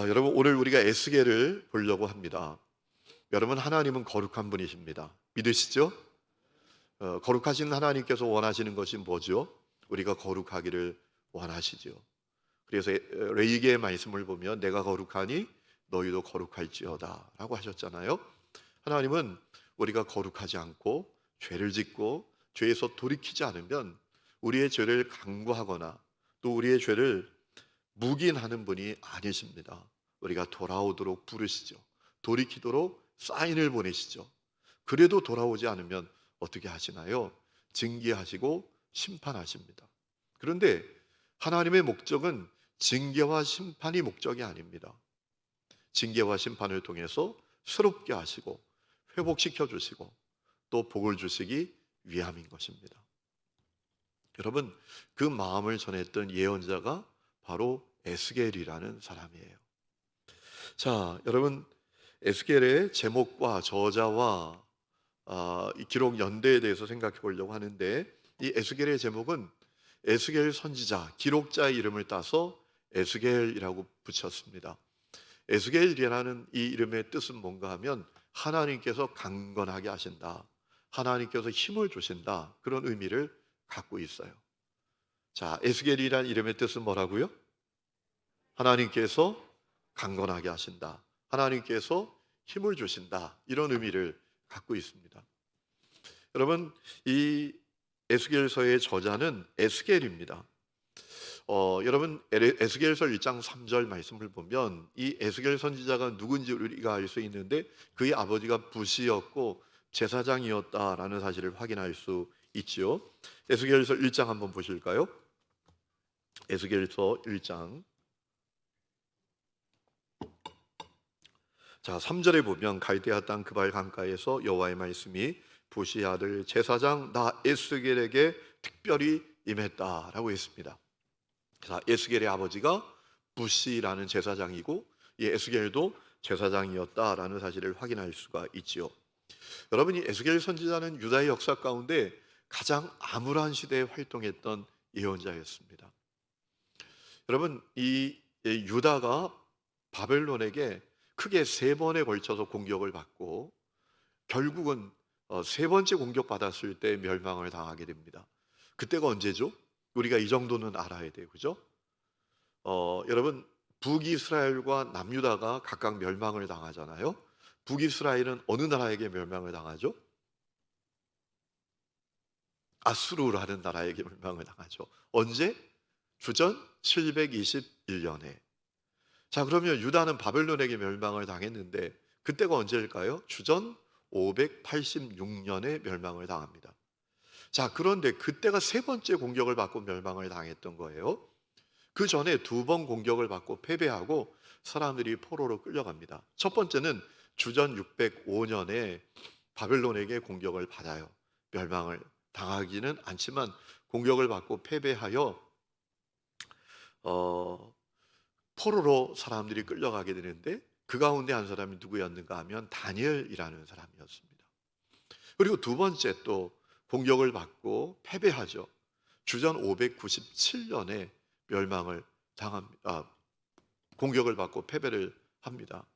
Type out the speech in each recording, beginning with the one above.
여러분, 오늘 우리가 에스겔을 보려고 합니다. 여러분, 하나님은 거룩한 분이십니다. 믿으시죠? 거룩하신 하나님께서 원하시는 것이 뭐죠? 우리가 거룩하기를 원하시죠. 그래서 레위기의 말씀을 보면 내가 거룩하니 너희도 거룩할지어다 라고 하셨잖아요. 하나님은 우리가 거룩하지 않고 죄를 짓고 죄에서 돌이키지 않으면 우리의 죄를 강구하거나 또 우리의 죄를 묵인하는 분이 아니십니다. 우리가 돌아오도록 부르시죠. 돌이키도록 사인을 보내시죠. 그래도 돌아오지 않으면 어떻게 하시나요? 징계하시고 심판하십니다. 그런데 하나님의 목적은 징계와 심판이 목적이 아닙니다. 징계와 심판을 통해서 새롭게 하시고 회복시켜 주시고 또 복을 주시기 위함인 것입니다. 여러분, 그 마음을 전했던 예언자가 바로 에스겔이라는 사람이에요. 자, 여러분, 에스겔의 제목과 저자와 이 기록 연대에 대해서 생각해 보려고 하는데, 이 에스겔의 제목은 에스겔 선지자, 기록자의 이름을 따서 에스겔이라고 붙였습니다. 에스겔이라는 이 이름의 뜻은 뭔가 하면 하나님께서 강건하게 하신다, 하나님께서 힘을 주신다, 그런 의미를 갖고 있어요. 자, 에스겔이라는 이름의 뜻은 뭐라고요? 하나님께서 강건하게 하신다, 하나님께서 힘을 주신다, 이런 의미를 갖고 있습니다. 여러분, 이 에스겔서의 저자는 에스겔입니다. 여러분, 에스겔서 1장 3절 말씀을 보면 이 에스겔 선지자가 누군지 우리가 알 수 있는데 그의 아버지가 부시였고 제사장이었다라는 사실을 확인할 수 있죠. 에스겔서 1장 한번 보실까요? 에스겔서 1장, 자, 3절에 보면 갈대아 땅 그발 강가에서 여호와의 말씀이 부시 아들 제사장 나 에스겔에게 특별히 임했다라고 했습니다. 자, 에스겔의 아버지가 부시라는 제사장이고 이 에스겔도 제사장이었다라는 사실을 확인할 수가 있지요. 여러분, 이 에스겔 선지자는 유다의 역사 가운데 가장 암울한 시대에 활동했던 예언자였습니다. 여러분, 이 유다가 바벨론에게 크게 세 번에 걸쳐서 공격을 받고 결국은 세 번째 공격받았을 때 멸망을 당하게 됩니다. 그때가 언제죠? 우리가 이 정도는 알아야 돼요, 그죠? 여러분, 북이스라엘과 남유다가 각각 멸망을 당하잖아요. 북이스라엘은 어느 나라에게 멸망을 당하죠? 아수르라는 나라에게 멸망을 당하죠. 언제? 주전 721년에. 자, 그러면 유다는 바벨론에게 멸망을 당했는데 그때가 언제일까요? 주전 586년에 멸망을 당합니다. 자, 그런데 그때가 세 번째 공격을 받고 멸망을 당했던 거예요. 그 전에 두 번 공격을 받고 패배하고 사람들이 포로로 끌려갑니다. 첫 번째는 주전 605년에 바벨론에게 공격을 받아요. 멸망을 당하기는 않지만 공격을 받고 패배하여 포로로 사람들이 끌려가게 되는데 그 가운데 한 사람이 누구였는가 하면 다니엘이라는 사람이었습니다. 그리고 두 번째 또 공격을 받고 패배하죠. 주전 597년에 멸망을 당합니다. 공격을 받고 패배를 합니다.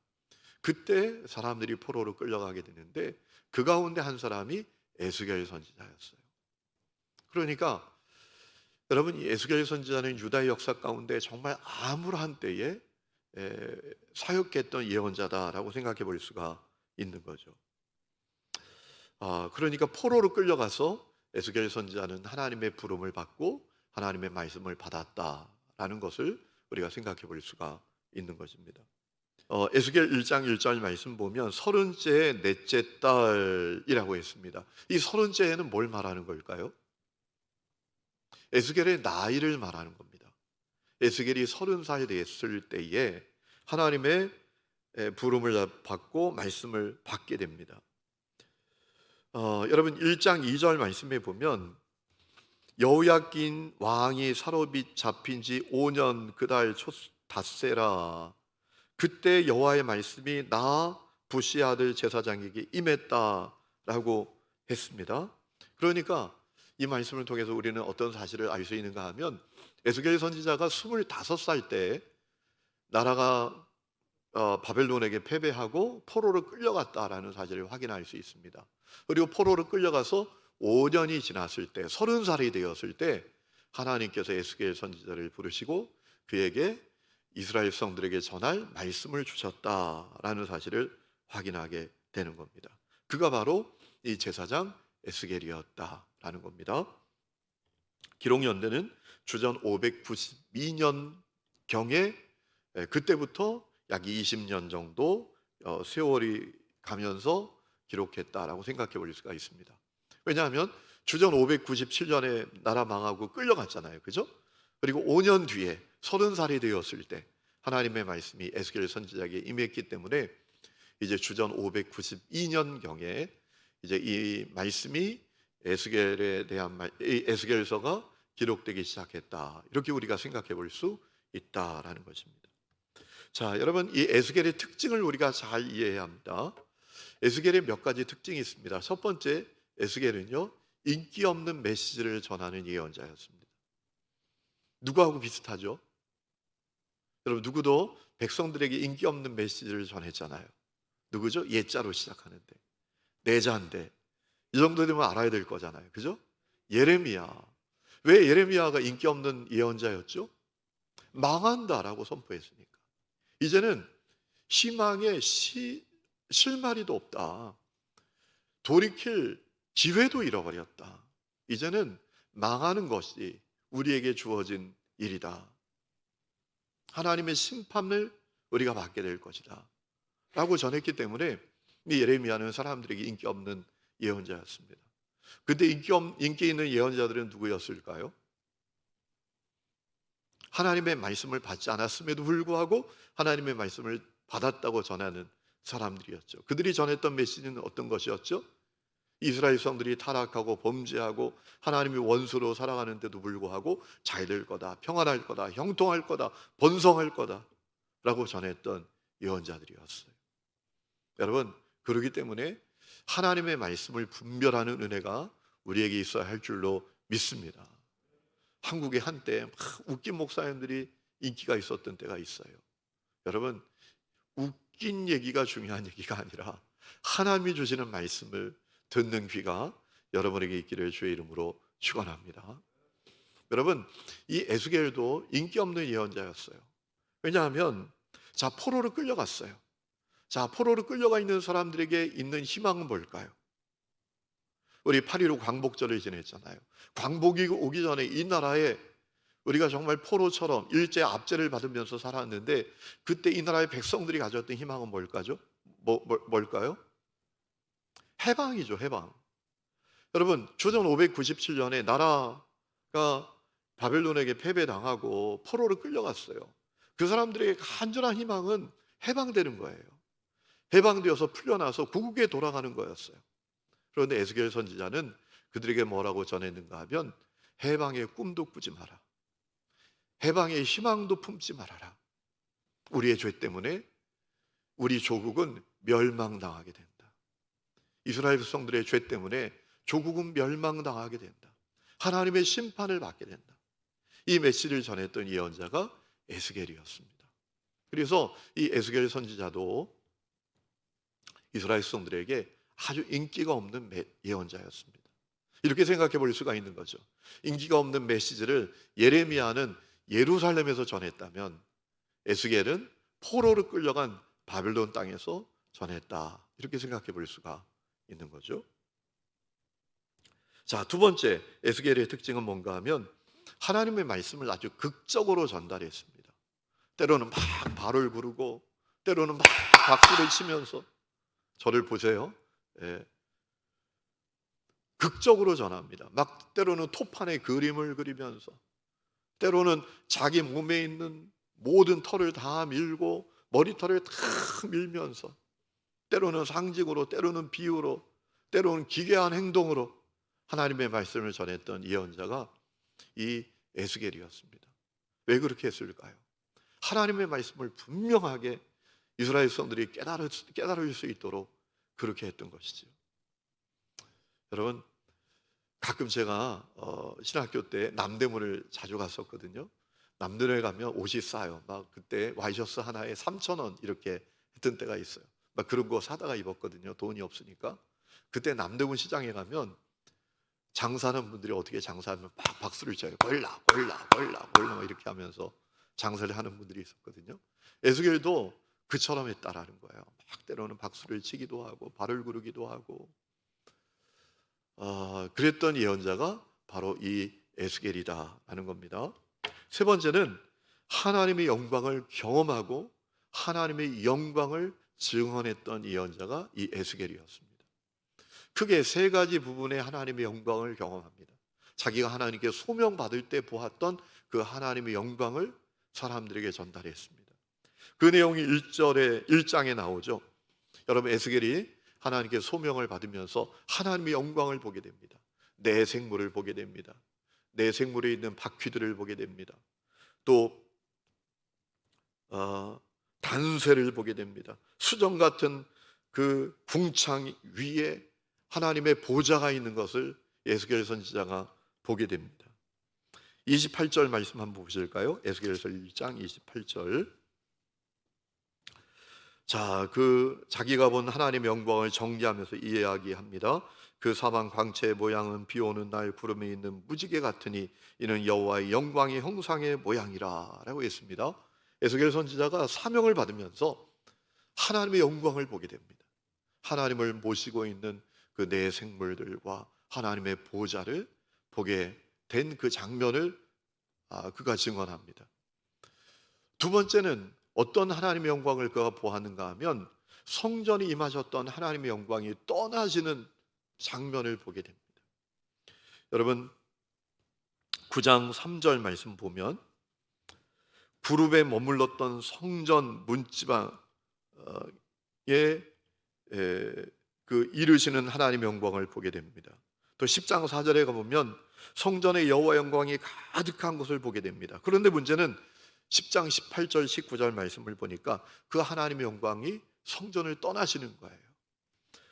그때 사람들이 포로로 끌려가게 되는데 그 가운데 한 사람이 에스겔 선지자였어요. 그러니까 여러분, 이 에스겔 선지자는 유다의 역사 가운데 정말 암울한 때에 사역했던 예언자다라고 생각해 볼 수가 있는 거죠. 그러니까 포로로 끌려가서 에스겔 선지자는 하나님의 부름을 받고 하나님의 말씀을 받았다라는 것을 우리가 생각해 볼 수가 있는 것입니다. 에스겔 1장 1절 말씀 보면 서른째 넷째 딸이라고 했습니다. 이 서른째에는 뭘 말하는 걸까요? 에스겔의 나이를 말하는 겁니다. 에스겔이 30살 됐을 때에 하나님의 부름을 받고 말씀을 받게 됩니다. 여러분, 1장 2절 말씀에 보면 여호야긴 왕이 사로빗 잡힌 지 5년 그달 닷새라 그때 여호와의 말씀이 나 부시 아들 제사장에게 임했다라고 했습니다. 그러니까 이 말씀을 통해서 우리는 어떤 사실을 알 수 있는가 하면, 에스겔 선지자가 25살 때 나라가 바벨론에게 패배하고 포로로 끌려갔다라는 사실을 확인할 수 있습니다. 그리고 포로로 끌려가서 5년이 지났을 때, 30살이 되었을 때 하나님께서 에스겔 선지자를 부르시고 그에게 이스라엘 백성들에게 전할 말씀을 주셨다라는 사실을 확인하게 되는 겁니다. 그가 바로 이 제사장 에스겔이었다라는 겁니다. 기록 연대는 주전 592년 경에, 그때부터 약 20년 정도 세월이 가면서 기록했다라고 생각해 볼 수가 있습니다. 왜냐하면 주전 597년에 나라 망하고 끌려갔잖아요. 그죠? 그리고 5년 뒤에 30살이 되었을 때 하나님의 말씀이 에스겔 선지자에게 임했기 때문에 이제 주전 592년 경에 이제 이 말씀이 에스겔에 대한 에스겔서가 기록되기 시작했다. 이렇게 우리가 생각해 볼 수 있다라는 것입니다. 자, 여러분, 이 에스겔의 특징을 우리가 잘 이해해야 합니다. 에스겔의 몇 가지 특징이 있습니다. 첫 번째, 에스겔은요, 인기 없는 메시지를 전하는 예언자였습니다. 누구하고 비슷하죠? 여러분, 누구도 백성들에게 인기 없는 메시지를 전했잖아요. 누구죠? 예자로 시작하는데, 내자인데, 이 정도 되면 알아야 될 거잖아요. 그죠? 예레미야. 왜 예레미야가 인기 없는 예언자였죠? 망한다라고 선포했으니까. 이제는 희망의 실마리도 없다. 돌이킬 기회도 잃어버렸다. 이제는 망하는 것이 우리에게 주어진 일이다. 하나님의 심판을 우리가 받게 될 것이다 라고 전했기 때문에 이 예레미야는 사람들에게 인기 없는 예언자였습니다. 그때 인기 있는 예언자들은 누구였을까요? 하나님의 말씀을 받지 않았음에도 불구하고 하나님의 말씀을 받았다고 전하는 사람들이었죠. 그들이 전했던 메시지는 어떤 것이었죠? 이스라엘 백성들이 타락하고 범죄하고 하나님의 원수로 살아가는데도 불구하고 잘 될 거다, 평안할 거다, 형통할 거다, 번성할 거다 라고 전했던 예언자들이었어요. 여러분, 그렇기 때문에 하나님의 말씀을 분별하는 은혜가 우리에게 있어야 할 줄로 믿습니다. 한국에 한때 막 웃긴 목사님들이 인기가 있었던 때가 있어요. 여러분, 웃긴 얘기가 중요한 얘기가 아니라 하나님이 주시는 말씀을 듣는 귀가 여러분에게 있기를 주의 이름으로 축원합니다. 여러분, 이 에스겔도 인기 없는 예언자였어요. 왜냐하면 포로로 끌려갔어요. 포로로 끌려가 있는 사람들에게 있는 희망은 뭘까요? 우리 8.15 광복절을 지냈잖아요. 광복이 오기 전에 이 나라에 우리가 정말 포로처럼 일제 압제를 받으면서 살았는데, 그때 이 나라의 백성들이 가졌던 희망은 뭘까요? 해방이죠, 해방. 여러분, 주전 597년에 나라가 바벨론에게 패배당하고 포로로 끌려갔어요. 그 사람들에게 간절한 희망은 해방되는 거예요. 해방되어서 풀려나서 고국에 돌아가는 거였어요. 그런데 에스겔 선지자는 그들에게 뭐라고 전했는가 하면, 해방의 꿈도 꾸지 마라. 해방의 희망도 품지 말아라. 우리의 죄 때문에 우리 조국은 멸망당하게 된다. 이스라엘 백성들의 죄 때문에 조국은 멸망당하게 된다. 하나님의 심판을 받게 된다. 이 메시지를 전했던 예언자가 에스겔이었습니다. 그래서 이 에스겔 선지자도 이스라엘 백성들에게 아주 인기가 없는 예언자였습니다. 이렇게 생각해 볼 수가 있는 거죠. 인기가 없는 메시지를 예레미야는 예루살렘에서 전했다면 에스겔은 포로로 끌려간 바벨론 땅에서 전했다. 이렇게 생각해 볼 수가 있는 거죠. 자, 두 번째 에스겔의 특징은 뭔가 하면 하나님의 말씀을 아주 극적으로 전달했습니다. 때로는 막 발을 구르고 때로는 막 박수를 치면서, 저를 보세요. 예. 극적으로 전합니다. 막 때로는 토판에 그림을 그리면서, 때로는 자기 몸에 있는 모든 털을 다 밀고 머리털을 다 밀면서, 때로는 상징으로, 때로는 비유로, 때로는 기괴한 행동으로 하나님의 말씀을 전했던 예언자가 이 에스겔이었습니다. 왜 그렇게 했을까요? 하나님의 말씀을 분명하게 이스라엘 백성들이 깨달을 수 있도록 그렇게 했던 것이죠. 여러분, 가끔 제가 신학교 때 남대문을 자주 갔었거든요. 남대문에 가면 옷이 싸요. 막 그때 와이셔츠 하나에 3,000원 이렇게 했던 때가 있어요. 막 그런 거 사다가 입었거든요. 돈이 없으니까. 그때 남대문 시장에 가면 장사하는 분들이 어떻게 장사하면 막 박수를 쳐요. 골라 골라 골라 골라 막 이렇게 하면서 장사를 하는 분들이 있었거든요. 에스겔도 그처럼 했다라는 거예요. 막 때로는 박수를 치기도 하고 발을 구르기도 하고, 그랬던 예언자가 바로 이 에스겔이다라는 겁니다. 세 번째는 하나님의 영광을 경험하고 하나님의 영광을 증언했던 예언자가 이 에스겔이었습니다. 크게 세 가지 부분의 하나님의 영광을 경험합니다. 자기가 하나님께 소명받을 때 보았던 그 하나님의 영광을 사람들에게 전달했습니다. 그 내용이 1장에 나오죠. 여러분, 에스겔이 하나님께 소명을 받으면서 하나님의 영광을 보게 됩니다. 내 생물을 보게 됩니다. 내 생물에 있는 바퀴들을 보게 됩니다. 또 단새를 보게 됩니다. 수정 같은 그 궁창 위에 하나님의 보좌가 있는 것을 에스겔 선지자가 보게 됩니다. 28절 말씀 한번 보실까요? 에스겔서 1장 28절. 자, 그 자기가 본 하나님의 영광을 정리하면서 이 이야기합니다. 그 사방 광채의 모양은 비 오는 날 구름에 있는 무지개 같으니 이는 여호와의 영광의 형상의 모양이라 라고 했습니다. 에스겔 선지자가 사명을 받으면서 하나님의 영광을 보게 됩니다. 하나님을 모시고 있는 그 내 생물들과 하나님의 보좌를 보게 된 그 장면을 그가 증언합니다. 두 번째는 어떤 하나님의 영광을 그가 보았는가 하면 성전에 임하셨던 하나님의 영광이 떠나시는 장면을 보게 됩니다. 여러분, 9장 3절 말씀 보면 구룹에 머물렀던 성전 문지방에 그 이르시는 하나님의 영광을 보게 됩니다. 또 10장 4절에 가보면 성전의 여호와 영광이 가득한 것을 보게 됩니다. 그런데 문제는 10장 18절 19절 말씀을 보니까 그 하나님의 영광이 성전을 떠나시는 거예요.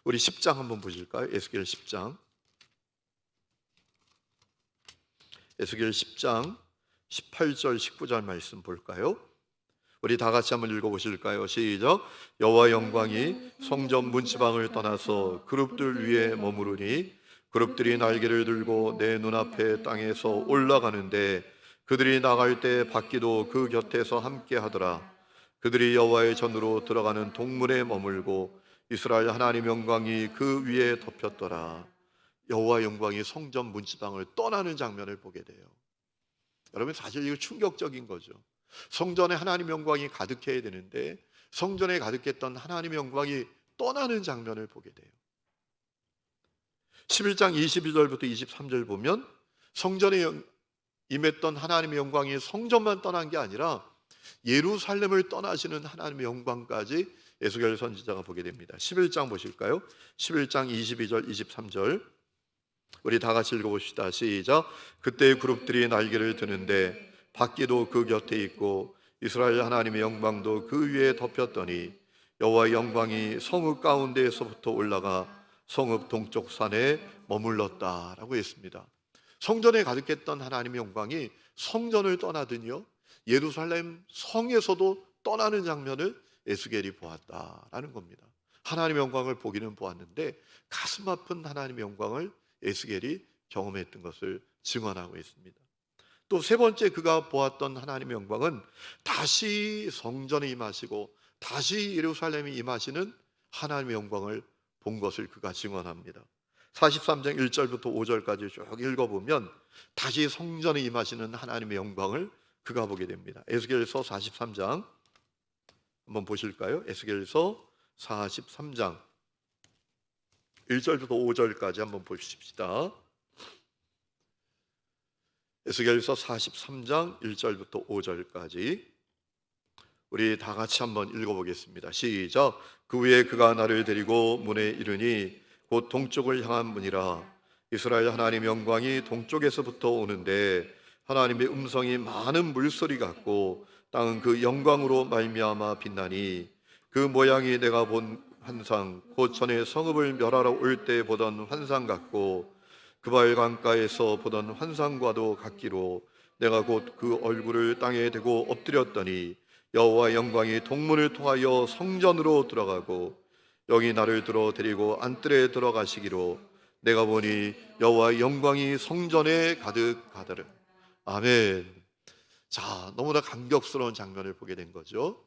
우리 10장 한번 보실까요? 에스겔 10장. 에스겔 10장 18절 19절 말씀 볼까요? 우리 다 같이 한번 읽어보실까요? 시작. 여호와 영광이 성전 문지방을 떠나서 그룹들 위에 머무르니 그룹들이 날개를 들고 내 눈앞에 땅에서 올라가는데 그들이 나갈 때 바퀴도 그 곁에서 함께 하더라. 그들이 여호와의 전으로 들어가는 동문에 머물고 이스라엘 하나님 영광이 그 위에 덮였더라. 여호와 영광이 성전 문지방을 떠나는 장면을 보게 돼요. 여러분, 사실 이거 충격적인 거죠. 성전에 하나님 영광이 가득해야 되는데 성전에 가득했던 하나님 영광이 떠나는 장면을 보게 돼요. 11장 22절부터 23절 보면 성전에 임했던 하나님의 영광이 성전만 떠난 게 아니라 예루살렘을 떠나시는 하나님의 영광까지 에스겔 선지자가 보게 됩니다. 11장 보실까요? 11장 22절 23절 우리 다 같이 읽어봅시다. 시작. 그때 그룹들이 날개를 드는데 바퀴도 그 곁에 있고 이스라엘 하나님의 영광도 그 위에 덮였더니 여호와의 영광이 성읍 가운데에서부터 올라가 성읍 동쪽 산에 머물렀다라고 했습니다. 성전에 가득했던 하나님의 영광이 성전을 떠나더니요 예루살렘 성에서도 떠나는 장면을 에스겔이 보았다라는 겁니다. 하나님의 영광을 보기는 보았는데 가슴 아픈 하나님의 영광을 에스겔이 경험했던 것을 증언하고 있습니다. 또 세 번째 그가 보았던 하나님의 영광은 다시 성전에 임하시고 다시 예루살렘에 임하시는 하나님의 영광을 본 것을 그가 증언합니다. 43장 1절부터 5절까지 쭉 읽어보면 다시 성전에 임하시는 하나님의 영광을 그가 보게 됩니다. 에스겔서 43장 한번 보실까요? 에스겔서 43장 1절부터 5절까지 한번 보십시다. 에스겔서 43장 1절부터 5절까지 우리 다 같이 한번 읽어보겠습니다. 시작. 그 후에 그가 나를 데리고 문에 이르니 곧 동쪽을 향한 문이라. 이스라엘 하나님의 영광이 동쪽에서부터 오는데 하나님의 음성이 많은 물소리 같고 땅은 그 영광으로 말미암아 빛나니 그 모양이 내가 본 환상 곧 전에 성읍을 멸하러 올 때 보던 환상 같고 그발 강가에서 보던 환상과도 같기로 내가 곧 그 얼굴을 땅에 대고 엎드렸더니 여호와 영광이 동문을 통하여 성전으로 들어가고 영이 나를 들어 데리고 안뜰에 들어가시기로 내가 보니 여호와 영광이 성전에 가득하더라. 아멘. 자, 너무나 감격스러운 장면을 보게 된 거죠.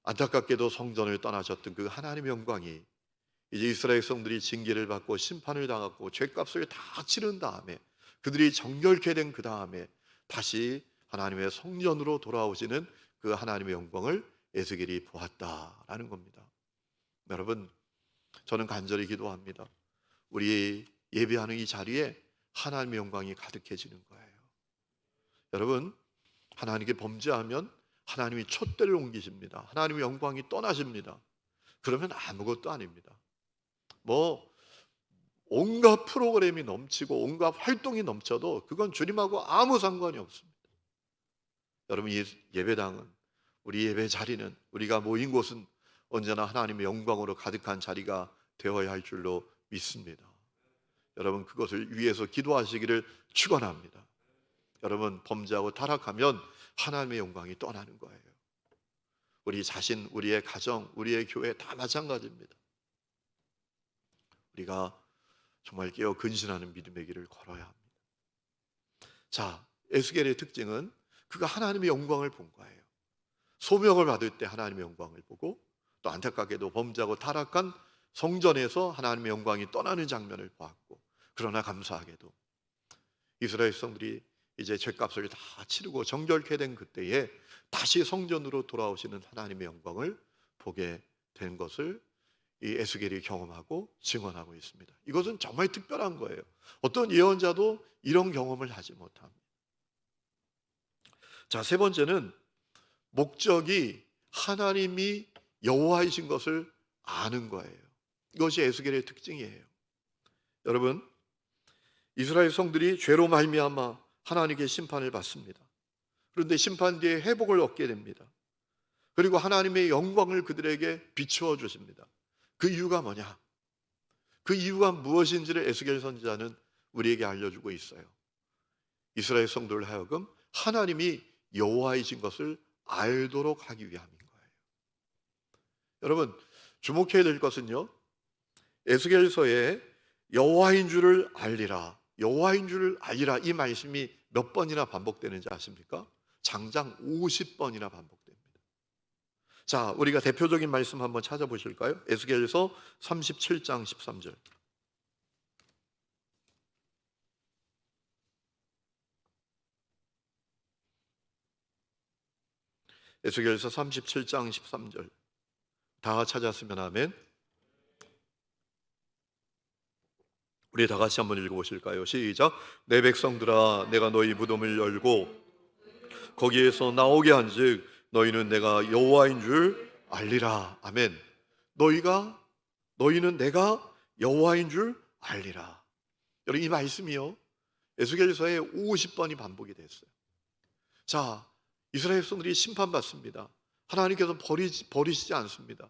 안타깝게도 성전을 떠나셨던 그 하나님의 영광이 이제 이스라엘 성들이 징계를 받고 심판을 당하고 죄값을 다 치른 다음에 그들이 정결케 된 그 다음에 다시 하나님의 성전으로 돌아오시는 그 하나님의 영광을 에스겔이 보았다라는 겁니다. 여러분, 저는 간절히 기도합니다. 우리 예배하는 이 자리에 하나님의 영광이 가득해지는 거예요. 여러분, 하나님께 범죄하면 하나님이 촛대를 옮기십니다. 하나님의 영광이 떠나십니다. 그러면 아무것도 아닙니다. 뭐 온갖 프로그램이 넘치고 온갖 활동이 넘쳐도 그건 주님하고 아무 상관이 없습니다. 여러분, 이 예배당은, 우리 예배 자리는, 우리가 모인 곳은 언제나 하나님의 영광으로 가득한 자리가 되어야 할 줄로 믿습니다. 여러분, 그것을 위해서 기도하시기를 축원합니다. 여러분, 범죄하고 타락하면 하나님의 영광이 떠나는 거예요. 우리 자신, 우리의 가정, 우리의 교회 다 마찬가지입니다. 우리가 정말 깨어 근신하는 믿음의 길을 걸어야 합니다. 자, 에스겔의 특징은 그가 하나님의 영광을 본 거예요. 소명을 받을 때 하나님의 영광을 보고 또 안타깝게도 범죄하고 타락한 성전에서 하나님의 영광이 떠나는 장면을 보았고, 그러나 감사하게도 이스라엘 성들이 이제 죄값을 다 치르고 정결케 된 그때에 다시 성전으로 돌아오시는 하나님의 영광을 보게 된 것을 이 에스겔이 경험하고 증언하고 있습니다. 이것은 정말 특별한 거예요. 어떤 예언자도 이런 경험을 하지 못합니다. 자, 세 번째는 목적이 하나님이 여호와이신 것을 아는 거예요. 이것이 에스겔의 특징이에요. 여러분, 이스라엘 성들이 죄로 말미암아 하나님께 심판을 받습니다. 그런데 심판 뒤에 회복을 얻게 됩니다. 그리고 하나님의 영광을 그들에게 비추어 주십니다. 그 이유가 뭐냐? 그 이유가 무엇인지를 에스겔 선지자는 우리에게 알려주고 있어요. 이스라엘 성도를 하여금 하나님이 여호와이신 것을 알도록 하기 위함인 거예요. 여러분, 주목해야 될 것은요, 에스겔서에 여호와인 줄을 알리라, 여호와인 줄을 알리라, 이 말씀이 몇 번이나 반복되는지 아십니까? 장장 50번이나 반복됩니다. 자, 우리가 대표적인 말씀 한번 찾아보실까요? 에스겔서 37장 13절. 에스겔서 37장 13절. 다 찾았으면 아멘. 우리 다 같이 한번 읽어보실까요? 시작. 내 백성들아, 내가 너희 무덤을 열고 거기에서 나오게 한즉 너희는 내가 여호와인 줄 알리라. 아멘. 너희는 내가 여호와인 줄 알리라. 여러분, 이 말씀이요, 에스겔서에 50번이 반복이 됐어요. 자, 이스라엘 백성들이 심판받습니다. 하나님께서 버리시지 않습니다.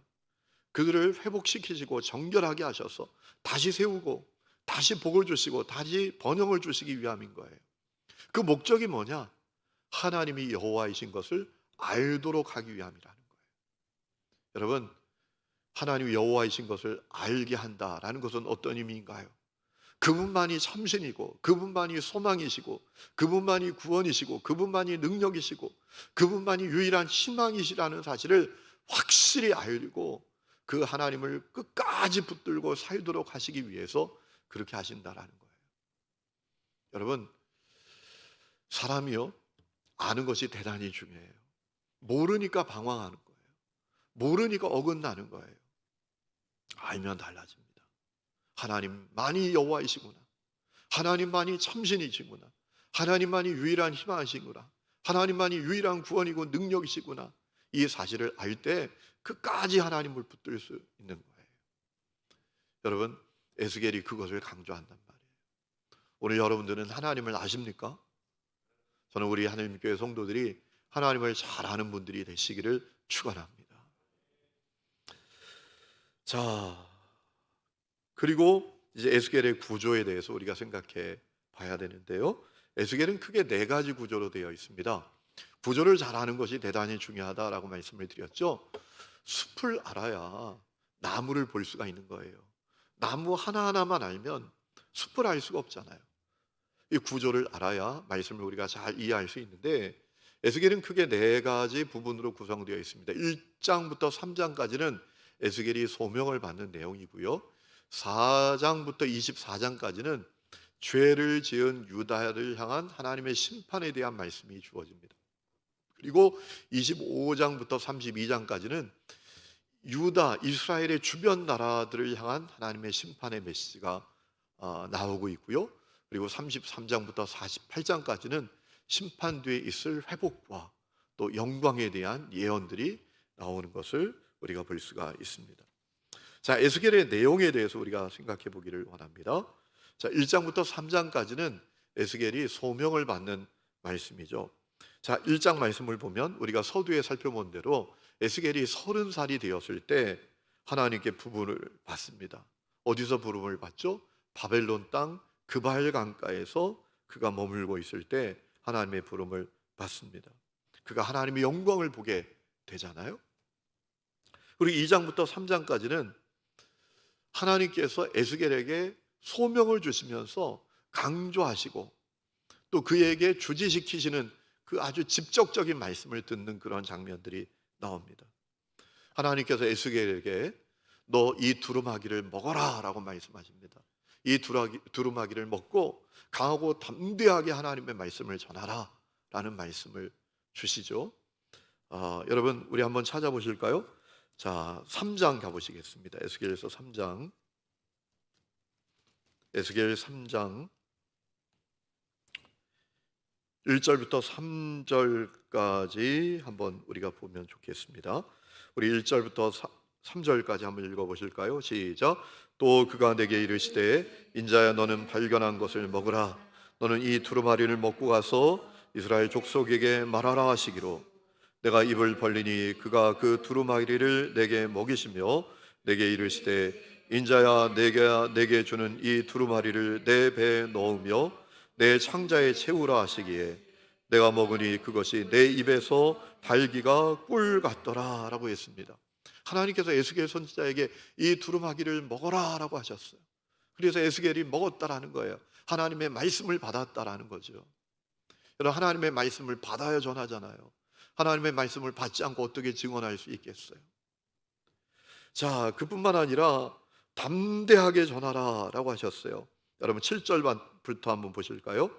그들을 회복시키시고 정결하게 하셔서 다시 세우고 다시 복을 주시고 다시 번영을 주시기 위함인 거예요. 그 목적이 뭐냐? 하나님이 여호와이신 것을 알도록 하기 위함이라는 거예요. 여러분, 하나님이 여호와이신 것을 알게 한다라는 것은 어떤 의미인가요? 그분만이 참신이고 그분만이 소망이시고 그분만이 구원이시고 그분만이 능력이시고 그분만이 유일한 희망이시라는 사실을 확실히 알고 그 하나님을 끝까지 붙들고 살도록 하시기 위해서 그렇게 하신다라는 거예요. 여러분, 사람이요, 아는 것이 대단히 중요해요. 모르니까 방황하는 거예요. 모르니까 어긋나는 거예요. 알면 달라집니다. 하나님만이 여호와이시구나, 하나님만이 참신이시구나, 하나님만이 유일한 희망이시구나, 하나님만이 유일한 구원이고 능력이시구나, 이 사실을 알 때 끝까지 하나님을 붙들 수 있는 거예요. 여러분, 에스겔이 그것을 강조한단 말이에요. 오늘 여러분들은 하나님을 아십니까? 저는 우리 하나님교회 성도들이 하나님을 잘 아는 분들이 되시기를 축원합니다. 자, 그리고 이제 에스겔의 구조에 대해서 우리가 생각해 봐야 되는데요. 에스겔은 크게 네 가지 구조로 되어 있습니다. 구조를 잘 아는 것이 대단히 중요하다라고 말씀을 드렸죠. 숲을 알아야 나무를 볼 수가 있는 거예요. 나무 하나하나만 알면 숲을 알 수가 없잖아요. 이 구조를 알아야 말씀을 우리가 잘 이해할 수 있는데, 에스겔은 크게 네 가지 부분으로 구성되어 있습니다. 1장부터 3장까지는 에스겔이 소명을 받는 내용이고요. 4장부터 24장까지는 죄를 지은 유다를 향한 하나님의 심판에 대한 말씀이 주어집니다. 그리고 25장부터 32장까지는 유다, 이스라엘의 주변 나라들을 향한 하나님의 심판의 메시지가 나오고 있고요. 그리고 33장부터 48장까지는 심판 뒤에 있을 회복과 또 영광에 대한 예언들이 나오는 것을 우리가 볼 수가 있습니다. 자, 에스겔의 내용에 대해서 우리가 생각해 보기를 원합니다. 자, 1장부터 3장까지는 에스겔이 소명을 받는 말씀이죠. 자, 1장 말씀을 보면 우리가 서두에 살펴본 대로 에스겔이 30살이 되었을 때 하나님께 부름을 받습니다. 어디서 부름을 받죠? 바벨론 땅 그발 강가에서 그가 머물고 있을 때 하나님의 부름을 받습니다. 그가 하나님의 영광을 보게 되잖아요. 그리고 2장부터 3장까지는 하나님께서 에스겔에게 소명을 주시면서 강조하시고 또 그에게 주지시키시는 그 아주 직접적인 말씀을 듣는 그런 장면들이 나옵니다. 하나님께서 에스겔에게 너 이 두루마기를 먹어라 라고 말씀하십니다. 이 두루마기를 먹고 강하고 담대하게 하나님의 말씀을 전하라 라는 말씀을 주시죠. 여러분 우리 한번 찾아보실까요? 자, 3장 가보시겠습니다. 에스겔서 3장, 에스겔 3장 1절부터 3절까지 한번 우리가 보면 좋겠습니다. 우리 1절부터 3절까지 한번 읽어보실까요? 시작. 또 그가 내게 이르시되 인자야 너는 발견한 것을 먹으라. 너는 이 두루마리를 먹고 가서 이스라엘 족속에게 말하라 하시기로 내가 입을 벌리니 그가 그 두루마리를 내게 먹이시며 내게 이르시되 인자야 내게 주는 이 두루마리를 내 배에 넣으며 내 창자에 채우라 하시기에 내가 먹으니 그것이 내 입에서 달기가 꿀 같더라 라고 했습니다. 하나님께서 에스겔 선지자에게 이 두루마기를 먹어라 라고 하셨어요. 그래서 에스겔이 먹었다라는 거예요. 하나님의 말씀을 받았다라는 거죠. 여러분 하나님의 말씀을 받아야 전하잖아요. 하나님의 말씀을 받지 않고 어떻게 증언할 수 있겠어요? 자, 그뿐만 아니라 담대하게 전하라 라고 하셨어요. 여러분 7절부터 한번 보실까요?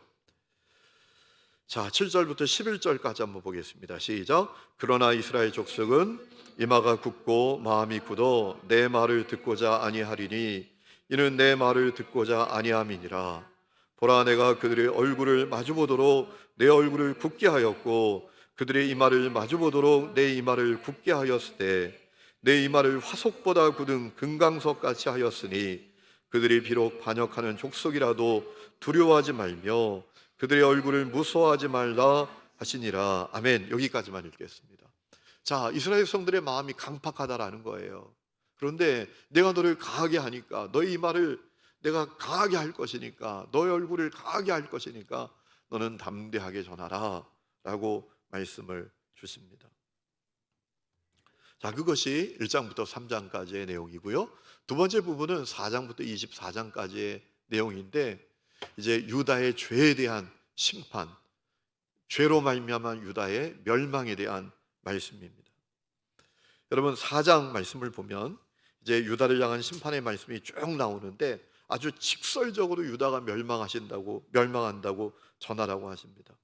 자, 7절부터 11절까지 한번 보겠습니다. 시작. 그러나 이스라엘 족속은 이마가 굳고 마음이 굳어 내 말을 듣고자 아니하리니 이는 내 말을 듣고자 아니함이니라. 보라 내가 그들의 얼굴을 마주보도록 내 얼굴을 굳게 하였고 그들의 이마를 마주보도록 내 이마를 굳게 하였으되 내 이마를 화석보다 굳은 금강석 같이 하였으니 그들이 비록 반역하는 족속이라도 두려워하지 말며 그들의 얼굴을 무서워하지 말라 하시니라. 아멘. 여기까지만 읽겠습니다. 자, 이스라엘 백성들의 마음이 강팍하다라는 거예요. 그런데 내가 너를 강하게 하니까 너의 이마를 내가 강하게 할 것이니까 너의 얼굴을 강하게 할 것이니까 너는 담대하게 전하라 라고 말씀을 주십니다. 자, 그것이 1장부터 3장까지의 내용이고요. 두 번째 부분은 4장부터 24장까지의 내용인데 이제 유다의 죄에 대한 심판, 죄로 말미암은 유다의 멸망에 대한 말씀입니다. 여러분 4장 말씀을 보면 이제 유다를 향한 심판의 말씀이 쭉 나오는데 아주 직설적으로 유다가 멸망한다고 전하라고 하십니다.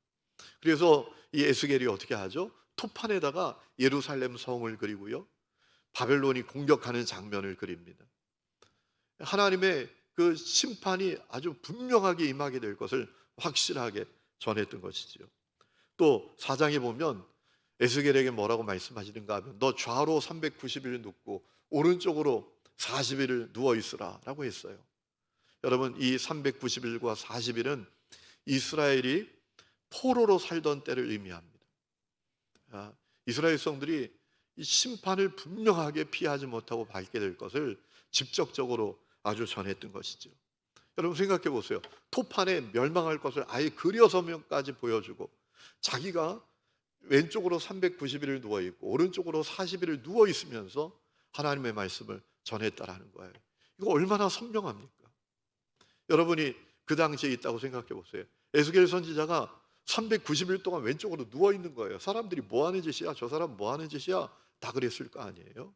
그래서 이 에스겔이 어떻게 하죠? 토판에다가 예루살렘 성을 그리고요, 바벨론이 공격하는 장면을 그립니다. 하나님의 그 심판이 아주 분명하게 임하게 될 것을 확실하게 전했던 것이지요. 또 4장에 보면 에스겔에게 뭐라고 말씀하시는가 하면 너 좌로 390일 눕고 오른쪽으로 40일을 누워 있으라 라고 했어요. 여러분 이 390일과 40일은 이스라엘이 포로로 살던 때를 의미합니다. 이스라엘 백성들이 이 심판을 분명하게 피하지 못하고 밟게 될 것을 직접적으로 아주 전했던 것이죠. 여러분 생각해 보세요. 토판에 멸망할 것을 아예 그려서면까지 보여주고 자기가 왼쪽으로 390일을 누워 있고 오른쪽으로 40일을 누워 있으면서 하나님의 말씀을 전했다라는 거예요. 이거 얼마나 선명합니까? 여러분이 그 당시에 있다고 생각해 보세요. 에스겔 선지자가 390일 동안 왼쪽으로 누워 있는 거예요. 사람들이 뭐 하는 짓이야? 저 사람 뭐 하는 짓이야? 다 그랬을 거 아니에요.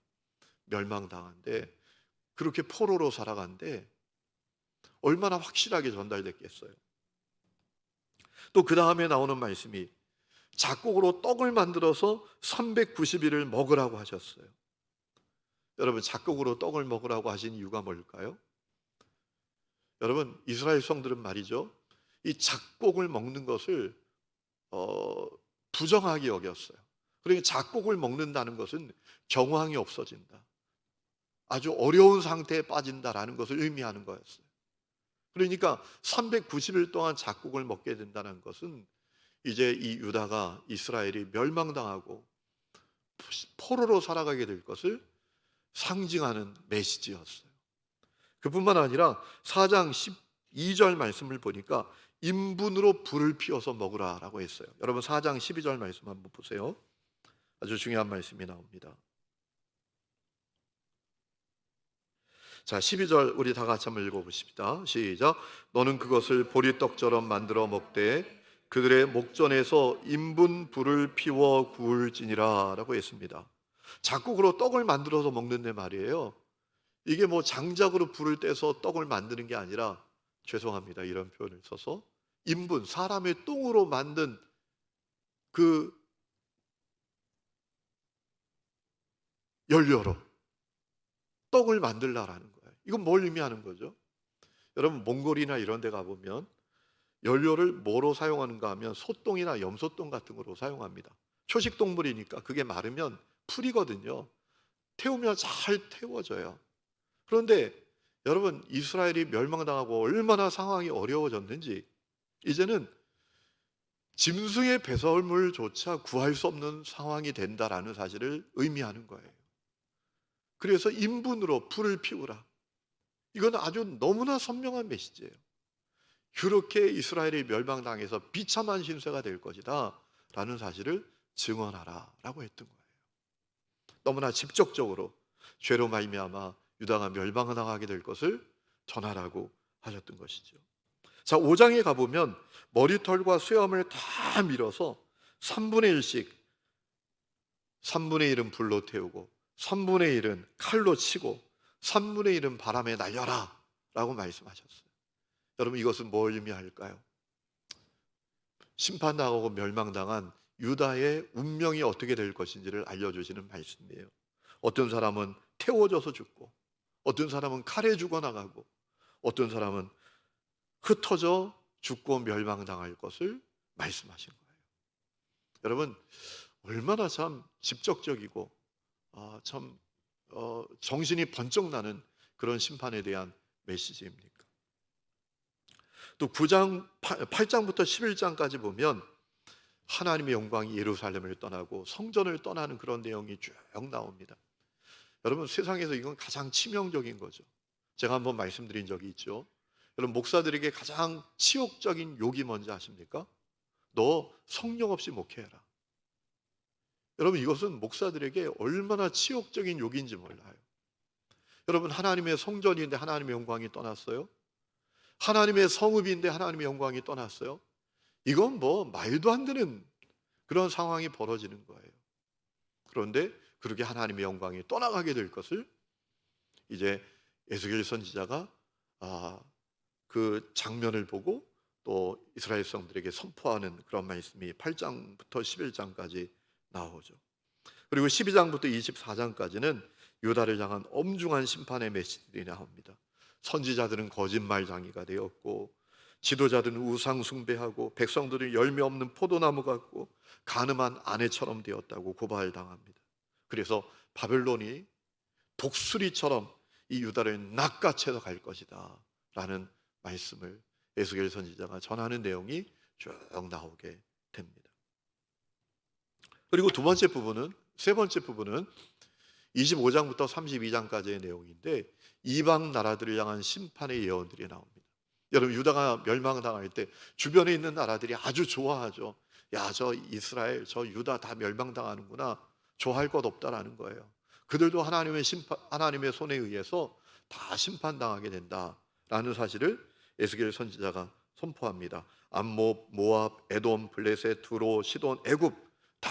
멸망당한데 그렇게 포로로 살아간데 얼마나 확실하게 전달됐겠어요. 또 그 다음에 나오는 말씀이 작곡으로 떡을 만들어서 390일을 먹으라고 하셨어요. 여러분 작곡으로 떡을 먹으라고 하신 이유가 뭘까요? 여러분 이스라엘 성들은 말이죠, 이 작곡을 먹는 것을 부정하게 여겼어요. 그러니까 작곡을 먹는다는 것은 경황이 없어진다, 아주 어려운 상태에 빠진다라는 것을 의미하는 거였어요. 그러니까 390일 동안 작곡을 먹게 된다는 것은 이제 이 유다가 이스라엘이 멸망당하고 포로로 살아가게 될 것을 상징하는 메시지였어요. 그뿐만 아니라 4장 12절 말씀을 보니까 인분으로 불을 피워서 먹으라라고 했어요. 여러분 4장 12절 말씀 한번 보세요. 아주 중요한 말씀이 나옵니다. 자, 12절 우리 다 같이 한번 읽어보십시다. 시작. 너는 그것을 보리떡처럼 만들어 먹되 그들의 목전에서 인분 불을 피워 구울지니라 라고 했습니다. 작곡으로 떡을 만들어서 먹는데 말이에요, 이게 뭐 장작으로 불을 떼서 떡을 만드는 게 아니라, 죄송합니다 이런 표현을 써서, 인분, 사람의 똥으로 만든 그 연료로 떡을 만들라라는 거예요. 이건 뭘 의미하는 거죠? 여러분 몽골이나 이런 데 가보면 연료를 뭐로 사용하는가 하면 소똥이나 염소똥 같은 거로 사용합니다. 초식 동물이니까 그게 마르면 풀이거든요. 태우면 잘 태워져요. 그런데 여러분 이스라엘이 멸망당하고 얼마나 상황이 어려워졌는지 이제는 짐승의 배설물조차 구할 수 없는 상황이 된다라는 사실을 의미하는 거예요. 그래서 인분으로 불을 피우라. 이건 아주 너무나 선명한 메시지예요. 그렇게 이스라엘이 멸망당해서 비참한 신세가 될 것이다 라는 사실을 증언하라 라고 했던 거예요. 너무나 직접적으로 죄로 말미암아 유다가 멸망당하게 될 것을 전하라고 하셨던 것이죠. 자, 5장에 가보면 머리털과 수염을 다 밀어서 3분의 1씩 3분의 1은 불로 태우고 3분의 1은 칼로 치고 3분의 1은 바람에 날려라 라고 말씀하셨어요. 여러분 이것은 뭘 의미할까요? 심판당하고 멸망당한 유다의 운명이 어떻게 될 것인지를 알려주시는 말씀이에요. 어떤 사람은 태워져서 죽고, 어떤 사람은 칼에 죽어나가고, 어떤 사람은 흩어져 죽고 멸망당할 것을 말씀하신 거예요. 여러분 얼마나 참 직접적이고 참 정신이 번쩍 나는 그런 심판에 대한 메시지입니까? 또 9장 8장부터 11장까지 보면 하나님의 영광이 예루살렘을 떠나고 성전을 떠나는 그런 내용이 쭉 나옵니다. 여러분 세상에서 이건 가장 치명적인 거죠. 제가 한번 말씀드린 적이 있죠. 여러분 목사들에게 가장 치욕적인 욕이 뭔지 아십니까? 너 성령 없이 목회해라. 여러분 이것은 목사들에게 얼마나 치욕적인 욕인지 몰라요. 여러분 하나님의 성전인데 하나님의 영광이 떠났어요. 하나님의 성읍인데 하나님의 영광이 떠났어요. 이건 뭐 말도 안 되는 그런 상황이 벌어지는 거예요. 그런데 그렇게 하나님의 영광이 떠나가게 될 것을 이제 에스겔 선지자가 그 장면을 보고 또 이스라엘 성들에게 선포하는 그런 말씀이 8장부터 11장까지 나오죠. 그리고 12장부터 24장까지는 유다를 향한 엄중한 심판의 메시지들이 나옵니다. 선지자들은 거짓말장이가 되었고, 지도자들은 우상 숭배하고, 백성들은 열매 없는 포도나무 같고 간음한 아내처럼 되었다고 고발당합니다. 그래서 바벨론이 독수리처럼 이 유다를 낚아채서 갈 것이다 라는 말씀을 에스겔 선지자가 전하는 내용이 쭉 나오게 됩니다. 그리고 두 번째 부분은 세 번째 부분은 25장부터 32장까지의 내용인데 이방 나라들을 향한 심판의 예언들이 나옵니다. 여러분, 유다가 멸망당할 때 주변에 있는 나라들이 아주 좋아하죠. 야, 저 이스라엘, 저 유다 다 멸망당하는구나. 좋아할 것 없다라는 거예요. 그들도 하나님의 손에 의해서 다 심판당하게 된다라는 사실을 에스겔 선지자가 선포합니다. 암몬, 모압, 에돔, 블레셋, 두로, 시돈, 애굽 다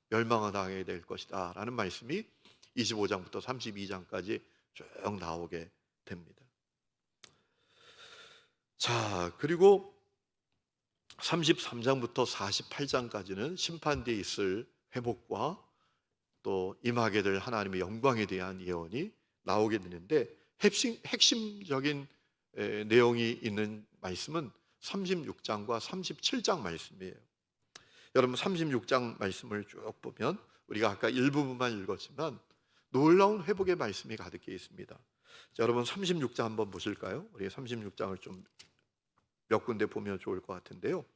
멸망당하게 될 것이다 라는 말씀이 25장부터 32장까지 쭉 나오게 됩니다. 자, 그리고 33장부터 48장까지는 심판 뒤에 있을 회복과 또 임하게 될 하나님의 영광에 대한 예언이 나오게 되는데 핵심적인 내용이 있는 말씀은 36장과 37장 말씀이에요. 여러분, 36장 말씀을 쭉 보면 우리가 아까 일부분만 읽었지만 놀라운 회복의 말씀이 가득해 있습니다. 자, 여러분 36장 한번 보실까요? 우리 36장을 좀 몇 군데 보면 좋을 것 같은데요.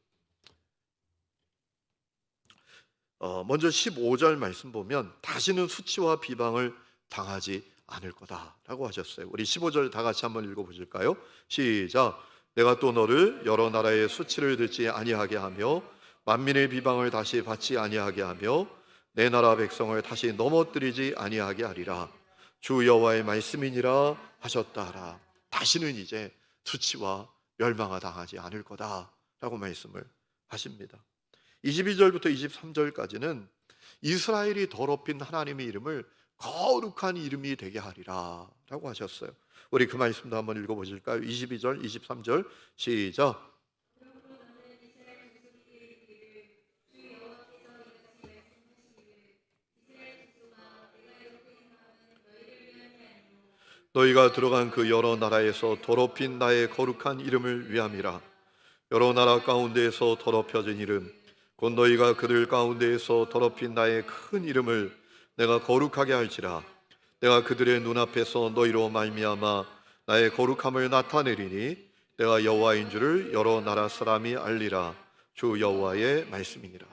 먼저 15절 말씀 보면 다시는 수치와 비방을 당하지 않을 거다라고 하셨어요. 우리 15절 다 같이 한번 읽어보실까요? 시작. 내가 또 너를 여러 나라의 수치를 듣지 아니하게 하며 만민의 비방을 다시 받지 아니하게 하며 내 나라 백성을 다시 넘어뜨리지 아니하게 하리라. 주 여호와의 말씀이니라 하셨다라. 다시는 이제 수치와 멸망을 당하지 않을 거다라고 말씀을 하십니다. 22절부터 23절까지는 이스라엘이 더럽힌 하나님의 이름을 거룩한 이름이 되게 하리라 라고 하셨어요. 우리 그 말씀도 한번 읽어보실까요? 22절, 23절 시작. 너희가 들어간 그 여러 나라에서 더럽힌 나의 거룩한 이름을 위함이라. 여러 나라 가운데에서 더럽혀진 이름 곧 너희가 그들 가운데에서 더럽힌 나의 큰 이름을 내가 거룩하게 할지라. 내가 그들의 눈앞에서 너희로 말미암아 나의 거룩함을 나타내리니 내가 여호와인 줄을 여러 나라 사람이 알리라. 주 여호와의 말씀이니라.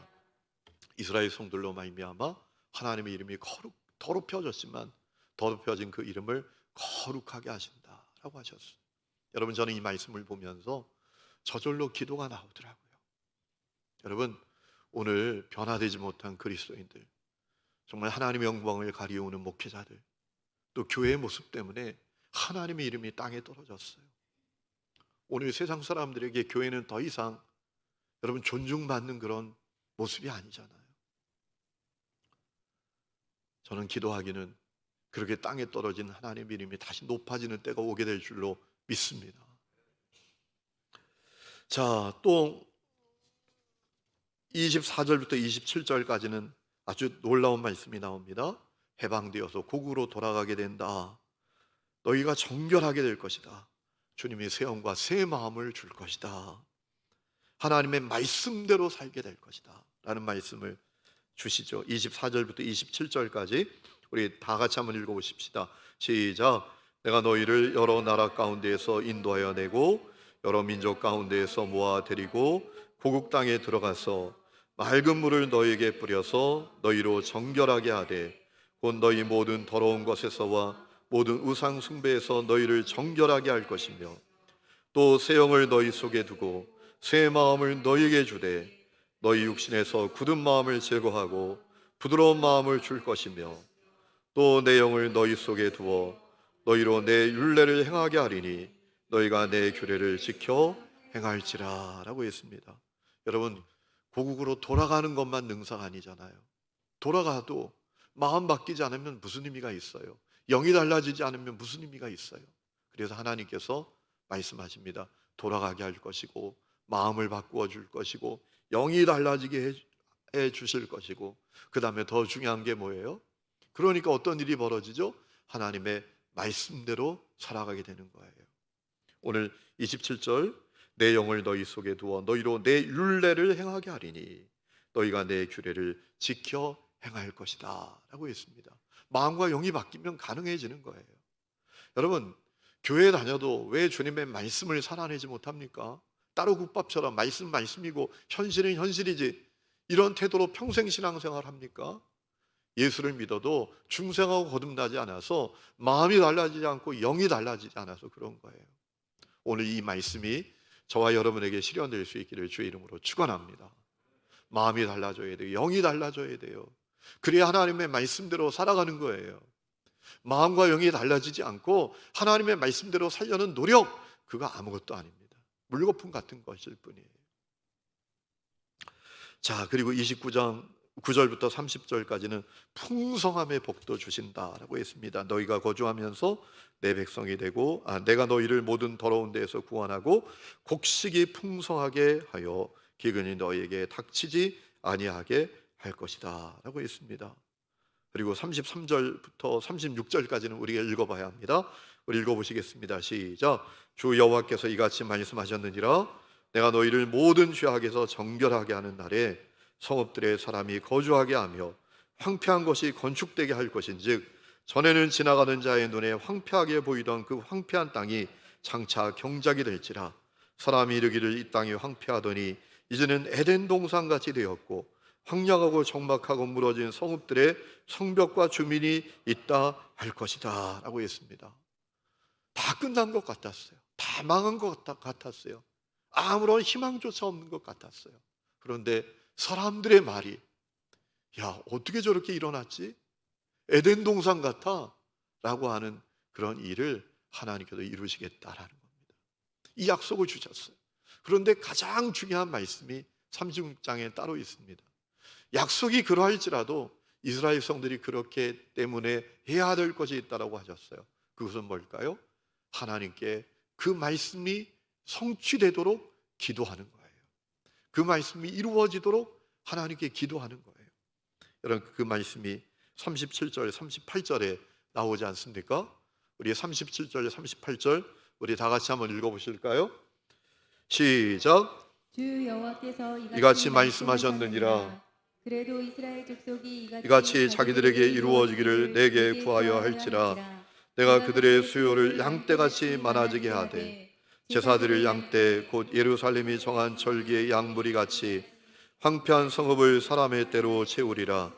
이스라엘 성들로 말미암아 하나님의 이름이 더럽혀졌지만 더럽혀진 그 이름을 거룩하게 하신다라고 하셨어요. 여러분, 저는 이 말씀을 보면서 저절로 기도가 나오더라고요. 여러분, 오늘 변화되지 못한 그리스도인들, 정말 하나님의 영광을 가리우는 목회자들, 또 교회의 모습 때문에 하나님의 이름이 땅에 떨어졌어요. 오늘 세상 사람들에게 교회는 더 이상 여러분 존중받는 그런 모습이 아니잖아요. 저는 기도하기는 그렇게 땅에 떨어진 하나님의 이름이 다시 높아지는 때가 오게 될 줄로 믿습니다. 자, 또 24절부터 27절까지는 아주 놀라운 말씀이 나옵니다. 해방되어서 고국으로 돌아가게 된다. 너희가 정결하게 될 것이다. 주님이 새 영과 새 마음을 줄 것이다. 하나님의 말씀대로 살게 될 것이다 라는 말씀을 주시죠. 24절부터 27절까지 우리 다 같이 한번 읽어보십시다. 시작. 내가 너희를 여러 나라 가운데에서 인도하여 내고 여러 민족 가운데에서 모아 데리고 고국 땅에 들어가서 맑은 물을 너희에게 뿌려서 너희로 정결하게 하되 곧 너희 모든 더러운 것에서와 모든 우상 숭배에서 너희를 정결하게 할 것이며 또 새 영을 너희 속에 두고 새 마음을 너희에게 주되 너희 육신에서 굳은 마음을 제거하고 부드러운 마음을 줄 것이며 또 내 영을 너희 속에 두어 너희로 내 율례를 행하게 하리니 너희가 내 규례를 지켜 행할지라 라고 했습니다. 여러분, 고국으로 돌아가는 것만 능사가 아니잖아요. 돌아가도 마음 바뀌지 않으면 무슨 의미가 있어요? 영이 달라지지 않으면 무슨 의미가 있어요? 그래서 하나님께서 말씀하십니다. 돌아가게 할 것이고 마음을 바꾸어 줄 것이고 영이 달라지게 해 주실 것이고 그 다음에 더 중요한 게 뭐예요? 그러니까 어떤 일이 벌어지죠? 하나님의 말씀대로 살아가게 되는 거예요. 오늘 27절 내 영을 너희 속에 두어 너희로 내 율례를 행하게 하리니 너희가 내 규례를 지켜 행할 것이다 라고 했습니다. 마음과 영이 바뀌면 가능해지는 거예요. 여러분, 교회 다녀도 왜 주님의 말씀을 살아내지 못합니까? 따로 국밥처럼 말씀이고 현실은 현실이지 이런 태도로 평생 신앙생활 합니까? 예수를 믿어도 중생하고 거듭나지 않아서 마음이 달라지지 않고 영이 달라지지 않아서 그런 거예요. 오늘 이 말씀이 저와 여러분에게 실현될 수 있기를 주의 이름으로 축원합니다. 마음이 달라져야 돼요. 영이 달라져야 돼요. 그래야 하나님의 말씀대로 살아가는 거예요. 마음과 영이 달라지지 않고 하나님의 말씀대로 살려는 노력, 그거 아무것도 아닙니다. 물거품 같은 것일 뿐이에요. 자, 그리고 29장 9절부터 30절까지는 풍성함의 복도 주신다라고 했습니다. 너희가 거주하면서 내 백성이 되고 내가 너희를 모든 더러운 데에서 구원하고 곡식이 풍성하게 하여 기근이 너희에게 닥치지 아니하게 할 것이다 라고 했습니다. 그리고 33절부터 36절까지는 우리가 읽어봐야 합니다. 우리 읽어보시겠습니다. 시작. 주 여호와께서 이같이 말씀하셨느니라. 내가 너희를 모든 죄악에서 정결하게 하는 날에 성읍들의 사람이 거주하게 하며 황폐한 것이 건축되게 할 것인즉 전에는 지나가는 자의 눈에 황폐하게 보이던 그 황폐한 땅이 장차 경작이 될지라. 사람이 이르기를 이 땅이 황폐하더니 이제는 에덴 동산같이 되었고 황량하고 적막하고 무너진 성읍들의 성벽과 주민이 있다 할 것이다 라고 했습니다. 다 끝난 것 같았어요. 다 망한 것 같았어요. 아무런 희망조차 없는 것 같았어요. 그런데 사람들의 말이, 야, 어떻게 저렇게 일어났지? 에덴 동산 같아 라고 하는 그런 일을 하나님께서 이루시겠다라는 겁니다. 이 약속을 주셨어요. 그런데 가장 중요한 말씀이 36장에 따로 있습니다. 약속이 그러할지라도 이스라엘 성들이 그렇게 때문에 해야 될 것이 있다라고 하셨어요. 그것은 뭘까요? 하나님께 그 말씀이 성취되도록 기도하는 거예요. 그 말씀이 이루어지도록 하나님께 기도하는 거예요. 여러분, 그 말씀이 37절, 38절에 나오지 않습니까? 우리 37절, 38절 우리 다 같이 한번 읽어보실까요? 시작. 주 여호와께서 이같이 말씀하셨느니라. 그래도 이스라엘 족속이 이같이 자기들에게 이루어지기를 내게 구하여 할지라. 내가 그들의 수요를 양떼같이 많아지게 하되 제사드릴 양떼 곧 예루살렘이 정한 절기의 양무리 같이 황폐한 성읍을 사람의 때로 채우리라.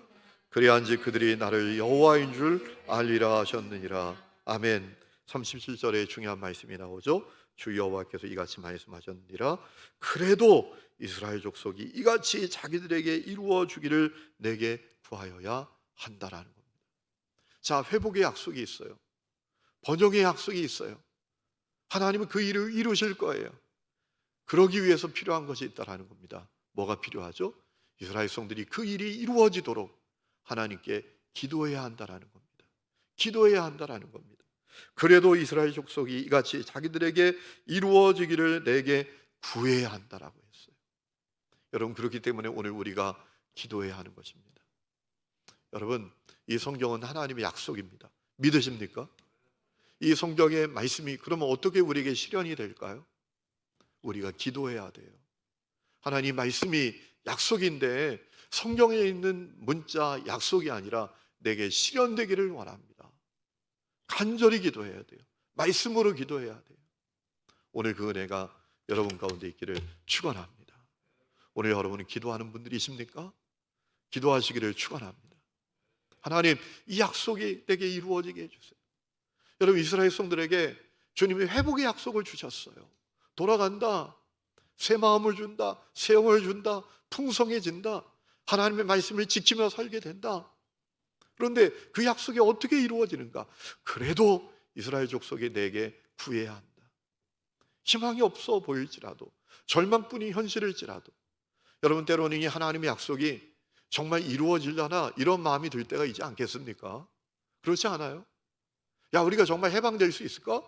그리한즉 그들이 나를 여호와인 줄 알리라 하셨느니라. 아멘. 37절에 중요한 말씀이 나오죠. 주 여호와께서 이같이 말씀하셨느니라. 그래도 이스라엘 족속이 이같이 자기들에게 이루어 주기를 내게 구하여야 한다라는 겁니다. 자, 회복의 약속이 있어요. 번영의 약속이 있어요. 하나님은 그 일을 이루실 거예요. 그러기 위해서 필요한 것이 있다라는 겁니다. 뭐가 필요하죠? 이스라엘 성들이 그 일이 이루어지도록 하나님께 기도해야 한다라는 겁니다. 기도해야 한다라는 겁니다. 그래도 이스라엘 족속이 이같이 자기들에게 이루어지기를 내게 구해야 한다라고 했어요. 여러분, 그렇기 때문에 오늘 우리가 기도해야 하는 것입니다. 여러분, 이 성경은 하나님의 약속입니다. 믿으십니까? 이 성경의 말씀이 그러면 어떻게 우리에게 실현이 될까요? 우리가 기도해야 돼요. 하나님 말씀이 약속인데 성경에 있는 문자 약속이 아니라 내게 실현되기를 원합니다. 간절히 기도해야 돼요. 말씀으로 기도해야 돼요. 오늘 그 은혜가 여러분 가운데 있기를 축원합니다. 오늘 여러분은 기도하는 분들이십니까? 기도하시기를 축원합니다. 하나님, 이 약속이 내게 이루어지게 해주세요. 여러분, 이스라엘 성들에게 주님이 회복의 약속을 주셨어요. 돌아간다, 새 마음을 준다, 새 영을 준다, 풍성해진다, 하나님의 말씀을 지키며 살게 된다. 그런데 그 약속이 어떻게 이루어지는가? 그래도 이스라엘 족속이 내게 구해야 한다. 희망이 없어 보일지라도, 절망뿐이 현실일지라도, 여러분, 때로는 이 하나님의 약속이 정말 이루어지려나 이런 마음이 들 때가 있지 않겠습니까? 그렇지 않아요? 야, 우리가 정말 해방될 수 있을까?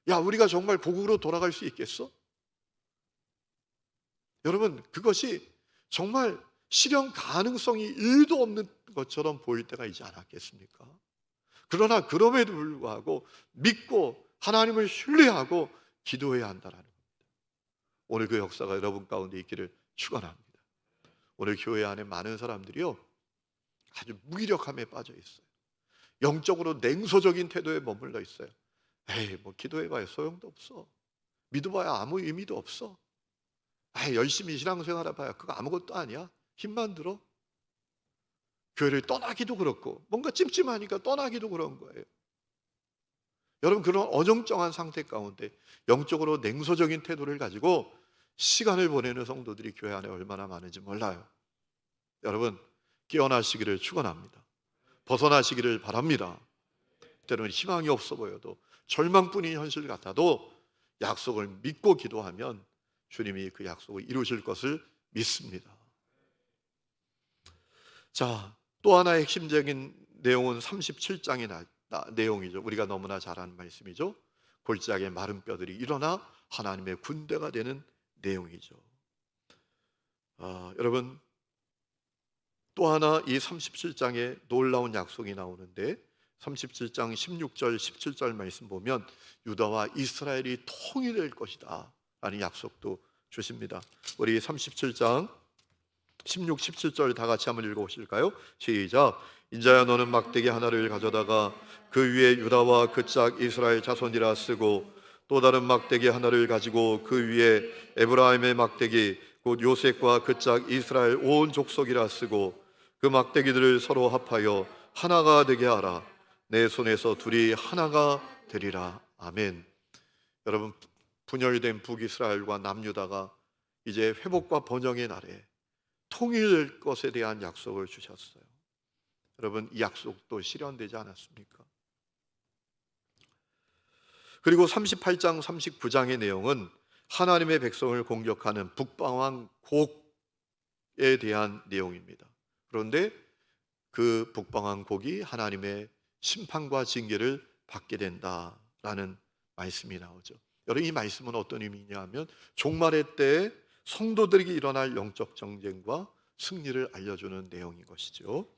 야, 우리가 정말 고국으로 돌아갈 수 있겠어? 여러분, 그것이 정말 실현 가능성이 1도 없는 것처럼 보일 때가 있지 않았겠습니까? 그러나 그럼에도 불구하고 믿고 하나님을 신뢰하고 기도해야 한다는 겁니다. 오늘 그 역사가 여러분 가운데 있기를 축원합니다. 오늘 교회 안에 많은 사람들이요, 아주 무기력함에 빠져 있어요. 영적으로 냉소적인 태도에 머물러 있어요. 에이, 뭐 기도해봐야 소용도 없어. 믿어봐야 아무 의미도 없어. 에이, 열심히 신앙생활 해봐야 그거 아무것도 아니야. 힘만 들어. 교회를 떠나기도 그렇고 뭔가 찜찜하니까 떠나기도 그런 거예요. 여러분, 그런 어정쩡한 상태 가운데 영적으로 냉소적인 태도를 가지고 시간을 보내는 성도들이 교회 안에 얼마나 많은지 몰라요. 여러분, 깨어나시기를 축원합니다. 벗어나시기를 바랍니다. 때로는 희망이 없어 보여도, 절망뿐인 현실 같아도 약속을 믿고 기도하면 주님이 그 약속을 이루실 것을 믿습니다. 자, 또 하나의 핵심적인 내용은 37장의 내용이죠. 우리가 너무나 잘 아는 말씀이죠. 골짜기의 마른 뼈들이 일어나 하나님의 군대가 되는 내용이죠. 여러분, 또 하나 이 37장에 놀라운 약속이 나오는데, 37장 16절 17절 말씀 보면 유다와 이스라엘이 통일될 것이다 라는 약속도 주십니다. 우리 37장 16, 17절 다 같이 한번 읽어보실까요? 시작. 인자야, 너는 막대기 하나를 가져다가 그 위에 유다와 그 짝 이스라엘 자손이라 쓰고, 또 다른 막대기 하나를 가지고 그 위에 에브라임의 막대기 곧 요셉과 그 짝 이스라엘 온 족속이라 쓰고, 그 막대기들을 서로 합하여 하나가 되게 하라. 내 손에서 둘이 하나가 되리라. 아멘. 여러분, 분열된 북이스라엘과 남유다가 이제 회복과 번영의 날에 통일될 것에 대한 약속을 주셨어요. 여러분, 이 약속도 실현되지 않았습니까? 그리고 38장 39장의 내용은 하나님의 백성을 공격하는 북방왕 곡에 대한 내용입니다. 그런데 그 북방왕 곡이 하나님의 심판과 징계를 받게 된다라는 말씀이 나오죠. 여러분, 이 말씀은 어떤 의미냐 하면 종말의 때에 성도들에게 일어날 영적 전쟁과 승리를 알려주는 내용인 것이죠.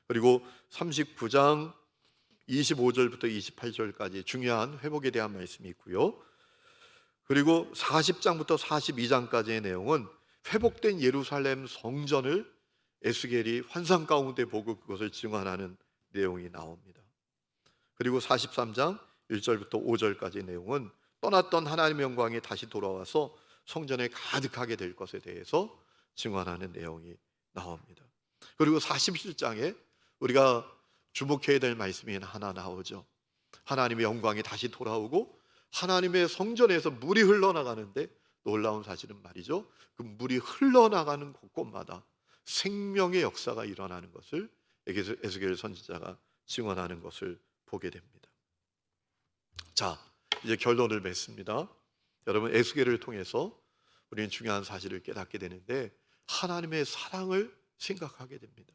그리고 39장 25절부터 28절까지 중요한 회복에 대한 말씀이 있고요. 그리고 40장부터 42장까지의 내용은 회복된 예루살렘 성전을 에스겔이 환상 가운데 보고 그것을 증언하는 내용이 나옵니다. 그리고 43장 1절부터 5절까지 내용은 떠났던 하나님의 영광이 다시 돌아와서 성전에 가득하게 될 것에 대해서 증언하는 내용이 나옵니다. 그리고 47장에 우리가 주목해야 될 말씀이 하나 나오죠. 하나님의 영광이 다시 돌아오고 하나님의 성전에서 물이 흘러나가는데, 놀라운 사실은 말이죠, 그 물이 흘러나가는 곳곳마다 생명의 역사가 일어나는 것을 에스겔 선지자가 증언하는 것을 보게 됩니다. 자, 이제 결론을 맺습니다. 여러분, 에스겔을 통해서 우리는 중요한 사실을 깨닫게 되는데, 하나님의 사랑을 생각하게 됩니다.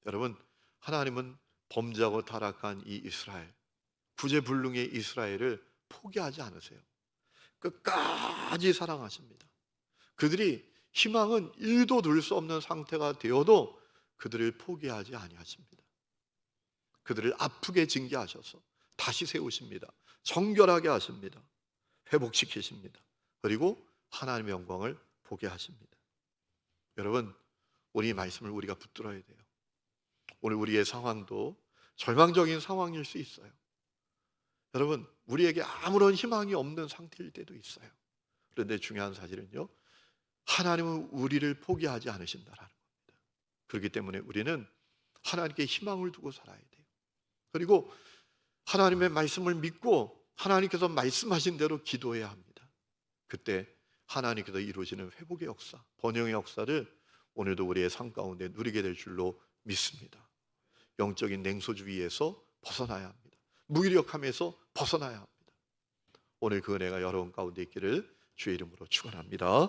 여러분, 하나님은 범죄하고 타락한 이 이스라엘, 구제불능의 이스라엘을 포기하지 않으세요. 끝까지 사랑하십니다. 그들이 희망은 1도 둘 수 없는 상태가 되어도 그들을 포기하지 아니하십니다. 그들을 아프게 징계하셔서 다시 세우십니다. 정결하게 하십니다. 회복시키십니다. 그리고 하나님의 영광을 보게 하십니다. 여러분, 우리 말씀을 우리가 붙들어야 돼요. 오늘 우리의 상황도 절망적인 상황일 수 있어요. 여러분, 우리에게 아무런 희망이 없는 상태일 때도 있어요. 그런데 중요한 사실은요, 하나님은 우리를 포기하지 않으신다라는 겁니다. 그렇기 때문에 우리는 하나님께 희망을 두고 살아야 돼요. 그리고 하나님의 말씀을 믿고 하나님께서 말씀하신 대로 기도해야 합니다. 그때 하나님께서 이루시는 회복의 역사, 번영의 역사를 오늘도 우리의 삶 가운데 누리게 될 줄로 믿습니다. 영적인 냉소주의에서 벗어나야 합니다. 무기력함에서 벗어나야 합니다. 오늘 그 은혜가 여러분 가운데 있기를 주의 이름으로 축원합니다.